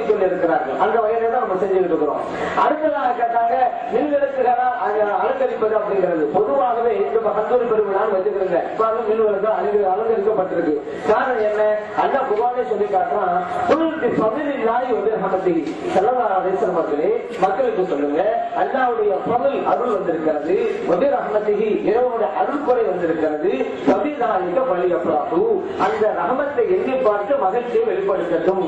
சொல்லி இருக்கிறார்கள். அந்த வகையில தான் நம்ம செஞ்சுட்டு இருக்கிறோம். அடுத்ததாக கேட்டாங்க மின் விளக்குகளால் அலங்கரிப்பது அப்படிங்கிறது. பொதுவாகவே இந்த கந்தூரி பெருவிழான்னு வச்சுக்கிறீங்க, மின் விளக்கு அலங்கரிக்கப்பட்டிருக்கு. காரணம் என்ன? அல்ல குர்ஆனிலே சொல்லி காட்டுறான், மக்களுக்கு சொல்லுங்க, அல்லாஹ்வுடைய ஃபضل அருள் வந்திருக்கிறது, ரஹ்மத்திஹி இறைவனுடைய அருள்குறை வந்திருக்கிறது, அந்த ரஹமத்தை எண்ணி பார்த்து மகிழ்ச்சியை வெளிப்படுத்தட்டும்.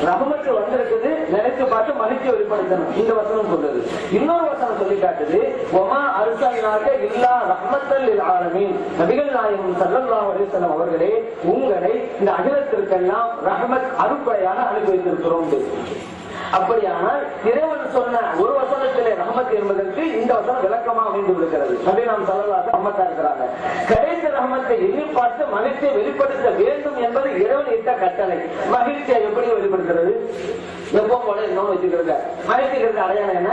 ரஹமத்து வந்திருக்குது, நினைத்து பார்த்து மகிழ்ச்சியை வெளிப்படுத்தணும். இந்த வசனம் சொல்றது. இன்னொரு வசனம் சொல்லி காட்டுது, வமா அர்ஸல்னாக இல்லா ரஹ்மத்தல் லில் ஆலமீன். நபிகள் நாயகம் ஸல்லல்லாஹு அலைஹி வஸல்லம் அவர்களே, உங்களை இந்த அகிலத்திற்கெல்லாம் ரஹமத் அருள்குறையாக அனுப்பி வைத்திருக்கிறோம். அப்படியானால் இறைவன் சொன்ன ஒரு வசனத்திலே ரஹமத் என்பதற்கு இந்த வசனம் விளக்கமா அமைந்து விடுகிறது. நபி நாம் ஸல்லல்லாஹு ரஹமத்தா இருக்கிறாங்க. கிடைத்த ரஹமத்தை எண்ணி பார்த்து மகிழ்ச்சியை வெளிப்படுத்த வேண்டும் என்பது இறைவன் இட்ட கட்டளை. மகிழ்ச்சியை எப்படி வெளிப்படுத்துறது? எப்பவும் போல இன்னொன்று வச்சுக்கிறது. மகிழ்ச்சிக்கிறது அடையாளம் என்ன?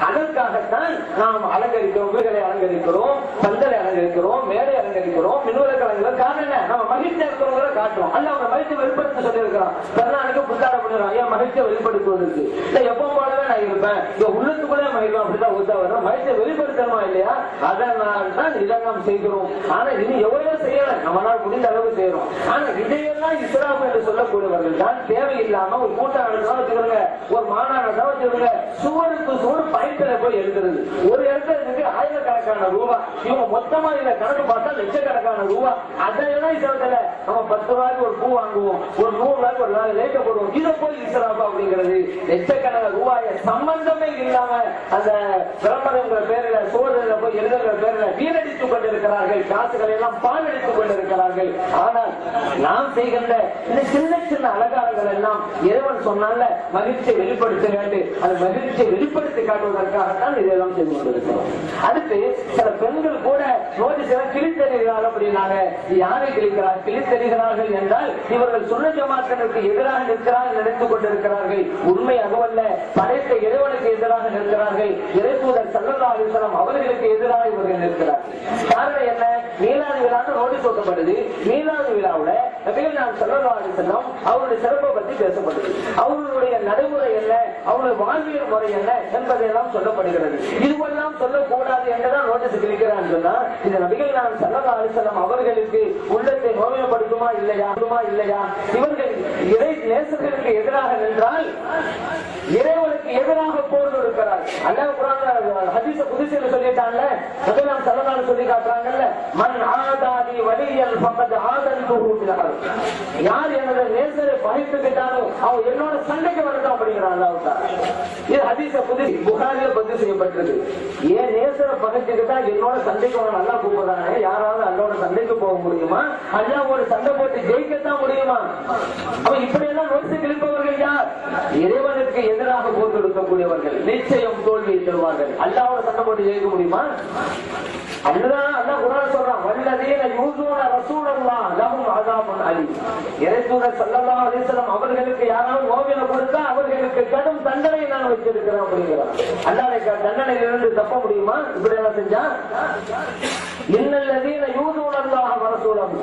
அதற்காகத்தான் நாம் அலங்கரிக்கிறோம், வீடுகளை அலங்கரிக்கிறோம், பந்தலை அலங்கரிக்கிறோம், மேடை அலங்கரிக்கிறோம், மின்விளக்கு அலங்கரிக்கிறோம். காரணம் என்ன? நம்ம மகிழ்ச்சியா இருக்கிறவங்களை காட்டுறோம். அல்ல அவங்க மகிழ்ச்சியை வெளிப்படுத்த சொல்லி இருக்கிறோம். பெருநாளுக்கு புத்தாட பண்ணுறோம். ஏன் மகிழ்ச்சியை வெளிப்படுத்துவதற்கு? இல்ல எப்பவும் போலவே நான் இருப்பேன், உள்ளுக்குள்ளே மகிழ்வோம், அப்படிதான் ஊத்தா வரும். மகிழ்ச்சியை வெளிப்படுத்தணுமா இல்லையா? அதனால் தான் இதை நாம் செய்கிறோம். ஆனா இது எவ்வளவு செய்யலாம், நம்மளால் முடிந்த அளவு செய்யறோம். ஆனா இதையெல்லாம் இஸ்லாம் என்று சொல்லக்கூடியவர்கள் தான் தேவையில்லாம ஒரு கூட்டம் நடத்தலாம் வச்சுக்கிறோங்க, ஒரு மாநாடு தான் வச்சுக்கிறோங்க, சுவருக்கு சுவர் பயத்துல போய் எழுதுறது. ஒரு இடத்துல இருக்கு ஆயிரக்கணக்கான ரூபாய், இவங்க மொத்தமா இதை கணக்கு பார்த்தா லட்சக்கணக்கான ரூபாய். அதையெல்லாம் இசைவதில்ல. நம்ம 10 ரூபாய்க்கு ஒரு பூ வாங்குவோம், ஒரு 100 ரூபாய்க்கு ஒரு நாள் லேட்ட போடுவோம். இதை போய் இஸ்லாமா அப்படிங்கிறது லட்சக்கணக்கான ரூபாய சம்பந்தமே இல்லாம அந்த விளம்பரங்கிற பேரில சோதனையில போய் எழுதுகிற பேரில வீணடித்துக் கொண்டிருக்கிறார்கள். காசுகளை எல்லாம் பாலடித்துக் கொண்டிருக்கிறார்கள். ஆனால் நாம் செய்கின்ற இந்த சின்ன சின்ன அலங்காரங்கள் எல்லாம் இறைவன் சொன்னால மகிழ்ச்சியை வெளிப்படுத்த வேண்டும். அந்த மகிழ்ச்சியை வெளிப்படுத்தி காட்டுவதற்காகத்தான் இதெல்லாம் செய்து கொண்டிருக்கிறோம். அடுத்து சில பெண்கள் கூட நோடி சில கிழித்தெறிகிறார்கள் அப்படின்னாங்க. யாரை கிழித்தெறிகிறார்கள் என்றால் இவர்கள் சுன்ன ஜமாத்திற்கு எதிராக நிற்கிறார்கள் நினைத்து கொண்டிருக்கிறார்கள். உண்மை அதுவல்ல. படைத்த இறைவனுக்கு எதிராக நிற்கிறார்கள். இறைத்தூதர் ஸல்லல்லாஹு அலைஹி வஸல்லம் அவர்களுக்கு எதிராக இவர்கள் நிற்கிறார்கள். காரணம் என்ன? மீலாது விழான்னு நோட்டீஸ் ஓட்டப்படுது. மீலாது விழாவுல நபிகள் நாயகம் ஸல்லல்லாஹு அலைஹி வஸல்லம் அவருடைய சிறப்பை பற்றி பேசப்படுது. அவர்களுடைய நடைமுறை என்ன, அவருடைய வாழ்வியல் முறை என்ன என்பதையெல்லாம் சொல்லப்படுகிறது. இதுவெல்லாம் சொல்லக்கூடாது என்றுதான் நோட்டீஸ் கிழிக்கிறான்னு சொன்னா, இந்த நபிகள் நாயகம் ஸல்லல்லாஹு அலைஹி வஸல்லம் அவர்களுக்கு உள்ளத்தை நோய்மைப்படுத்துமா இல்லையா? இவர்கள் இறை நேசர்களுக்கு எதிராக நின்றால் இறைவனுக்கு எதிராக போர் தொடுக்கிறார். அல்லாஹ் குர்ஆன்ல ஹதீஸ் குத்ஸில சொல்லிட்டான்ல, நபிகள் ஸல்லல்லாஹு அலைஹி சொல்லி காட்டுறாங்கல்ல, மன் ஆதாதி வலியல் ஃபகத் ஆதன்துஹு பில் ஹர்ப். யார் எனது நேசரை பகைத்துக்கிட்டாரோ அவன் என்னோட சண்டைக்கு வரட்டும் அப்படிங்கிறான் அல்லாஹ் தஆலா. இது ஹதீஸ் குத்ஸி புகாரில பதிவு செய்யப்பட்டிருக்கு. ஏன் நேசரை பகைத்துக்கிட்டா என்னோட சண்டைக்கு வரணும் அல்லாஹ் கூப்பிடுறானே, யாராவது அல்லாஹ்வோட சண்டைக்கு போக முடியுமா? அல்லாஹ்வோட சண்டை போட்டு ஜெயிக்கத்தான் முடியுமா? அவன் இப்படியெல்லாம் நோக்கி கிழிப்பவர்கள் யார்? இறைவனுக்கு எதிராக போர் தொடுக்கக்கூடியவர்கள் நிச்சயம் தோல்வியை தருவார்கள். அல்லாஹ்வோட சண்டை போட்டு ஜெயிக்க முடியுமா? அதுதான் அல்லாஹ் குர்ஆன்ல சொல்றான், வல்லதீன யூஸூன ரசூலல்லாஹ் லஹும் அஸாபுன் அலீம். இறைத்தூதர் ஸல்லல்லாஹு அலைஹி வஸல்லம் அவர்களுக்கு யாராவது நோவினை கொடுத்தா அவர்களுக்கு கடும் தண்டனை நான் வச்சிருக்கிறேன் அப்படிங்கிறான். அல்லாஹ்வுடைய தண்டனையிலிருந்து தப்ப முடியுமா இப்படி எல்லாம் செஞ்சா? இன்னல்லதீன யூஸூன அல்லாஹ் வ ரசூலஹு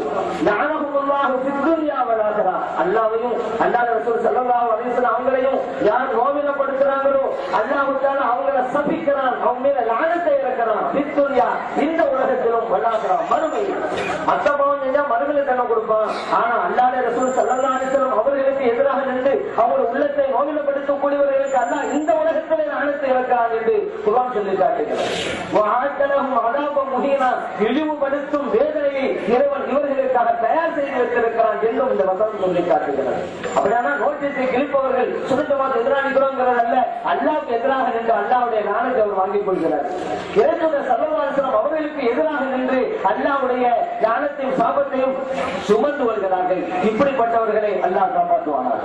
லஅனஹுமுல்லாஹு ஃபித் துன்யா வல் ஆகிரா. அல்லாஹ்வையும் அல்லாஹ்வுடைய ரசூல் ஸல்லல்லாஹு அலைஹி வஸல்லம் அவங்களையும் யார் நோவினைப்படுத்துறாங்களோ அல்லாஹ் தஆலா அவங்களை சபிக்கிறான், அவங்க மேல லானத்தை இறக்குறான். ஃபித் துன்யா இந்த உலகத்திலும் வல் ஆகிரா மறுமையில். அத்தபாவம் செஞ்சா மறுமையில் தண்டனை கொடுப்பான். ஆனா அல்லாஹ்வுடைய ரசூல் ஸல்லல்லாஹு அலைஹி வஸல்லம் அவர்களுக்கு எதிராக நின்று அவங்க உள்ளத்தை நோவினைப்படுத்தக்கூடியவர்களுக்கு அல்லாஹ் இந்த உலகத்திலே லானத்தை இறக்குறான் என்று குர்ஆன் சொல்லி காட்டுகிறது. வஅதலஹும் அஸாபன் முஹீனா, இழிவுபடுத்தும் வேதனையை இறைவன் இவர்களுக்காக தயார் செய்து வைத்திருக்கிறான் என்றும் இந்த வசனம் சொல்லி காட்டுகிறது. அப்படின்னா நோட்டீஸை கிழிப்பவர்கள் சுத்தமாக எதிராக நிற்கிறோங்கிறது அல்ல, அல்லாஹ்வுக்கு எதிராக நின்று அல்லாஹ்வுடைய ஞானத்தை அவர் வாங்கிக் கொள்கிறார். இறைத்தூதர் ஸல்லல்லாஹு அலைஹி வஸல்லம் அவர்களுக்கு எதிராக நின்று அல்லாஹ்வுடைய ஞானத்தையும் சாபத்தையும் சுமந்து வருகிறார்கள். இப்படிப்பட்டவர்களை அல்லாஹ் காப்பாற்றுவானாக.